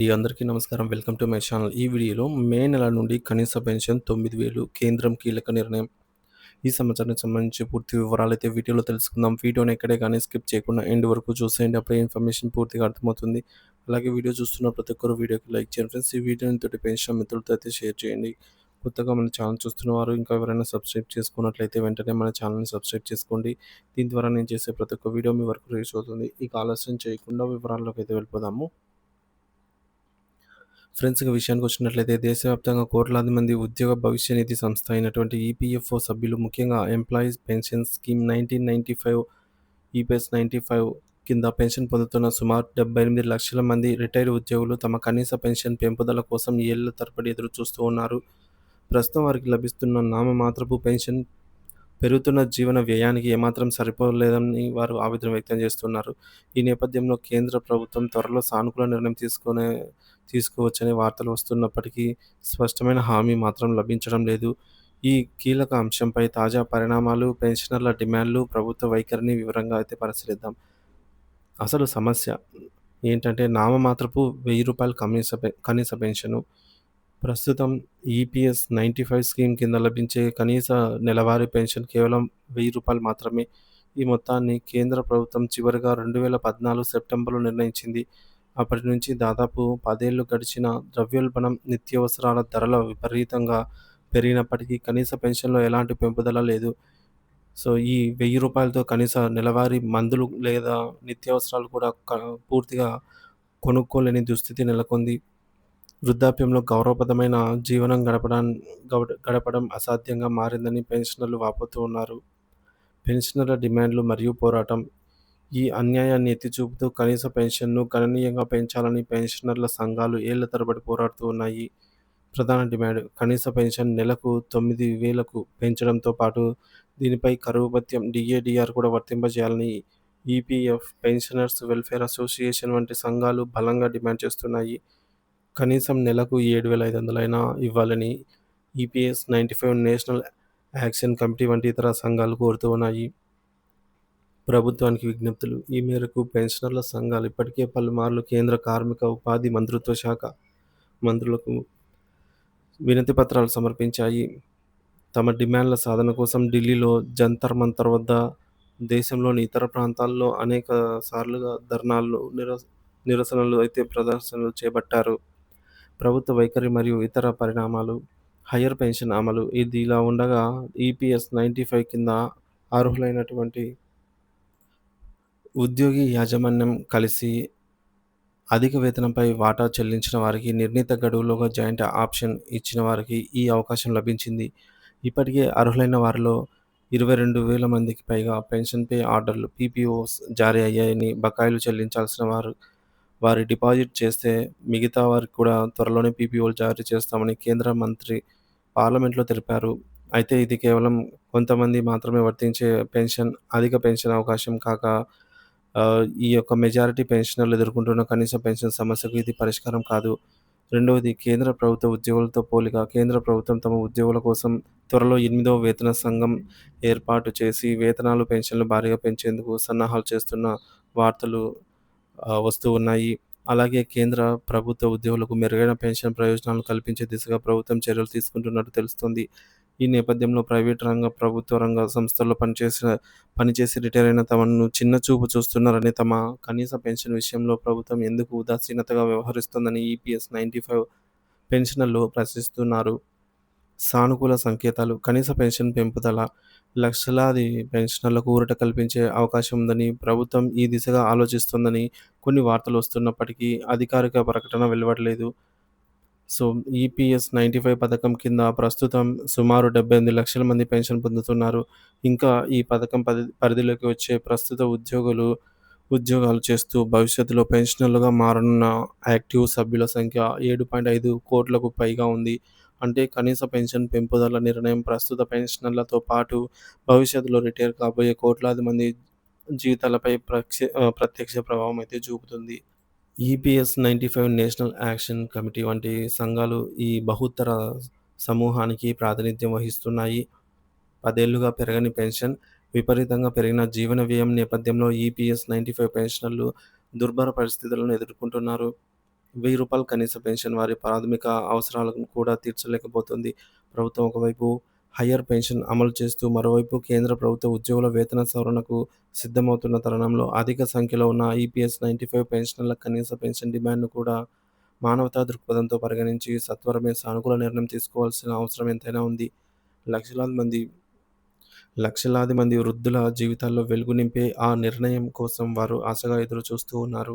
అందరికీ నమస్కారం. Welcome to my channel. ఈ వీడియోలో మే నెల నుండి కనీస పెన్షన్ 9,000 కేంద్రం కీలక నిర్ణయం. ఈ సంవత్సరానికి సంబంధించి పూర్తి వివరాలైతే వీడియోలో తెలుసుకుందాం. వీడియోని ఎక్కడే గానీ స్కిప్ చేయకుండా ఎండ్ వరకు చూసేయండి. అప్పుడే ఇన్ఫర్మేషన్ పూర్తిగా అర్థమవుతుంది. అలాగే వీడియో చూస్తున్న ప్రతి ఒక్కరు వీడియోకి లైక్ చేయండి ఫ్రెండ్స్. ఈ వీడియోని తోటి పెన్షన్ మిత్రులతో అయితే షేర్ చేయండి. కొత్తగా మన ఛానల్ చూస్తున్న వారు ఇంకా ఎవరైనా సబ్స్క్రైబ్ చేసుకున్నట్లయితే వెంటనే మన ఛానల్‌ని సబ్స్క్రైబ్ చేసుకోండి. దీని ద్వారా నేను చేసే ప్రతి ఒక్క వీడియో మీ వరకు రీచ్ అవుతుంది. ఇక ఆలస్యం చేయకుండా వివరాల్లోకైతే వెళ్ళిపోదాము. ఫ్రెండ్స్ ఇక విషయానికొచ్చినట్లయితే దేశవ్యాప్తంగా కోట్లాది మంది ఉద్యోగ భవిష్య నిధి సంస్థ అయినటువంటి ఈపీఎఫ్ఓ సభ్యులు ముఖ్యంగా ఎంప్లాయీస్ పెన్షన్ స్కీమ్ 1995 ఈపీఎస్ 95 కింద పెన్షన్ పొందుతున్న సుమారు 78 లక్షల మంది రిటైర్డ్ ఉద్యోగులు తమ కనీస పెన్షన్ పెంపుదల కోసం ఏళ్ల తరబడి ఎదురు చూస్తూ ఉన్నారు. ప్రస్తుతం వారికి లభిస్తున్న నామమాత్రపు పెన్షన్ పెరుగుతున్న జీవన వ్యయానికి ఏమాత్రం సరిపోలేదని వారు ఆవేదన వ్యక్తం చేస్తున్నారు. ఈ నేపథ్యంలో కేంద్ర ప్రభుత్వం త్వరలో సానుకూల నిర్ణయం తీసుకోవచ్చనే వార్తలు వస్తున్నప్పటికీ స్పష్టమైన హామీ మాత్రం లభించడం లేదు. ఈ కీలక అంశంపై తాజా పరిణామాలు, పెన్షనర్ల డిమాండ్లు, ప్రభుత్వ వైఖరిని వివరంగా అయితే పరిశీలిద్దాం. అసలు సమస్య ఏంటంటే నామమాత్రపు రూ. 1000 కనీస పెన్షను. ప్రస్తుతం ఈపీఎస్ 95 స్కీమ్ కింద లభించే కనీస నెలవారీ పెన్షన్ కేవలం రూ. 1000 మాత్రమే. ఈ మొత్తాన్ని కేంద్ర ప్రభుత్వం చివరగా 2014 సెప్టెంబర్‌లో నిర్ణయించింది. అప్పటి నుంచి దాదాపు 10 ఏళ్లు గడిచినా ద్రవ్యోల్బణం, నిత్యావసరాల ధరల విపరీతంగా పెరిగినప్పటికీ కనీస పెన్షన్‌లో ఎలాంటి పెంపుదల లేదు. సో, ఈ రూ. 1000తో కనీస నెలవారీ మందులు లేదా నిత్యావసరాలు కూడా పూర్తిగా కొనుక్కోలేని దుస్థితి నెలకొంది. వృద్ధాప్యంలో గౌరవప్రదమైన జీవనం గడపడం అసాధ్యంగా మారిందని పెన్షనర్లు వాపోతూ ఉన్నారు. పెన్షనర్ల డిమాండ్లు మరియు పోరాటం. ఈ అన్యాయాన్ని ఎత్తి చూపుతూ కనీస పెన్షన్‌ను గణనీయంగా పెంచాలని పెన్షనర్ల సంఘాలు ఏళ్ల తరబడి పోరాడుతూ ఉన్నాయి. ప్రధాన డిమాండ్ కనీస పెన్షన్ నెలకు 9,000కు పెంచడంతో పాటు దీనిపై కరువు భత్యం, డీఏడీఆర్ కూడా వర్తింపజేయాలని ఈపీఎఫ్, పెన్షనర్స్ వెల్ఫేర్ అసోసియేషన్ వంటి సంఘాలు బలంగా డిమాండ్ చేస్తున్నాయి. కనీసం నెలకు 7,500 అయినా ఇవ్వాలని ఈపీఎస్ 95 నేషనల్ యాక్షన్ కమిటీ వంటి ఇతర సంఘాలు కోరుతూ ఉన్నాయి. ప్రభుత్వానికి విజ్ఞప్తులు. ఈ మేరకు పెన్షనర్ల సంఘాలు ఇప్పటికే పలుమార్లు కేంద్ర కార్మిక, ఉపాధి మంత్రిత్వ శాఖ మంత్రులకు వినతి పత్రాలు సమర్పించాయి. తమ డిమాండ్ల సాధన కోసం ఢిల్లీలో జంతర్ మంతర్ వద్ద, దేశంలోని ఇతర ప్రాంతాల్లో అనేక సార్లుగా ధర్నాలు, నిరసనలు అయితే ప్రదర్శనలు చేపట్టారు. ప్రభుత్వ వైఖరి మరియు ఇతర పరిణామాలు. హయ్యర్ పెన్షన్ అమలు. ఇది ఇలా ఉండగా ఈపీఎస్ 95 కింద అర్హులైనటువంటి ఉద్యోగి యాజమాన్యం కలిసి అధిక వేతనంపై వాటా చెల్లించిన వారికి నిర్ణీత గడువులోగా జాయింట్ ఆప్షన్ ఇచ్చిన వారికి ఈ అవకాశం లభించింది. ఇప్పటికే అర్హులైన వారిలో 22,000 మందికి పైగా పెన్షన్ పే ఆర్డర్లు పీపీఓస్ జారీ అయ్యాయని, బకాయిలు చెల్లించాల్సిన వారి డిపాజిట్ చేస్తే మిగతా వారికి కూడా త్వరలోనే పీపీఓలు జారీ చేస్తామని కేంద్ర మంత్రి పార్లమెంట్‌లో తెలిపారు. అయితే ఇది కేవలం కొంతమంది మాత్రమే వర్తించే పెన్షన్. అధిక పెన్షన్ అవకాశం కాక ఈ యొక్క మెజారిటీ పెన్షనర్లు ఎదుర్కొంటున్న కనీస పెన్షన్ సమస్యకు ఇది పరిష్కారం కాదు. రెండవది కేంద్ర ప్రభుత్వ ఉద్యోగులతో పోలిక. కేంద్ర ప్రభుత్వం తమ ఉద్యోగుల కోసం త్వరలో 8వ వేతన సంఘం ఏర్పాటు చేసి వేతనాలు, పెన్షన్లు భారీగా పెంచేందుకు సన్నాహాలు చేస్తున్న వార్తలు వస్తూ ఉన్నాయి. అలాగే కేంద్ర ప్రభుత్వ ఉద్యోగులకు మెరుగైన పెన్షన్ ప్రయోజనాలు కల్పించే దిశగా ప్రభుత్వం చర్యలు తీసుకుంటున్నట్టు తెలుస్తోంది. ఈ నేపథ్యంలో ప్రైవేట్ రంగ, ప్రభుత్వ రంగ సంస్థల్లో పనిచేసి రిటైర్ అయిన తమను చిన్న చూపు చూస్తున్నారని, తమ కనీస పెన్షన్ విషయంలో ప్రభుత్వం ఎందుకు ఉదాసీనతగా వ్యవహరిస్తోందని ఈపీఎస్ 95 పెన్షనర్లు ప్రశ్నిస్తున్నారు. సానుకూల సంకేతాలు. కనీస పెన్షన్ పెంపుదల లక్షలాది పెన్షనర్లకు ఊరట కల్పించే అవకాశం ఉందని, ప్రభుత్వం ఈ దిశగా ఆలోచిస్తోందని కొన్ని వార్తలు వస్తున్నప్పటికీ అధికారిక ప్రకటన వెలువడలేదు. సో, ఈపీఎస్ 95 పథకం కింద ప్రస్తుతం సుమారు 78 లక్షల మంది పెన్షన్ పొందుతున్నారు. ఇంకా ఈ పథకం పరిధిలోకి వచ్చే ప్రస్తుత ఉద్యోగాలు చేస్తూ భవిష్యత్తులో పెన్షనర్లుగా మారనున్న యాక్టివ్ సభ్యుల సంఖ్య 7.5 కోట్లకు పైగా ఉంది. అంటే కనీస పెన్షన్ పెంపుదల నిర్ణయం ప్రస్తుత పెన్షనర్లతో పాటు భవిష్యత్తులో రిటైర్ కాబోయే కోట్లాది మంది జీవితాలపై ప్రత్యక్ష ప్రభావం అయితే చూపుతుంది. ఈపీఎస్ 95 నేషనల్ యాక్షన్ కమిటీ వంటి సంఘాలు ఈ బహుత్తర సమూహానికి ప్రాతినిధ్యం వహిస్తున్నాయి. 10 ఏళ్లుగా పెరగని పెన్షన్, విపరీతంగా పెరిగిన జీవన వ్యయం నేపథ్యంలో ఈపీఎస్ 95 పెన్షనర్లు దుర్భర పరిస్థితులను ఎదుర్కొంటున్నారు. రూ. 1000 కనీస పెన్షన్ వారి ప్రాథమిక అవసరాలను కూడా తీర్చలేకపోతుంది. ప్రభుత్వం ఒకవైపు హయ్యర్ పెన్షన్ అమలు చేస్తూ, మరోవైపు కేంద్ర ప్రభుత్వ ఉద్యోగుల వేతన సవరణకు సిద్ధమవుతున్న తరుణంలో అధిక సంఖ్యలో ఉన్న ఈపీఎస్ 95 పెన్షనర్ల కనీస పెన్షన్ డిమాండ్‌ను కూడా మానవతా దృక్పథంతో పరిగణించి సత్వరమే సానుకూల నిర్ణయం తీసుకోవాల్సిన అవసరం ఎంతైనా ఉంది. లక్షలాది మంది లక్షలాది మంది వృద్ధుల జీవితాల్లో వెలుగు నింపే ఆ నిర్ణయం కోసం వారు ఆశగా ఎదురు చూస్తూ ఉన్నారు.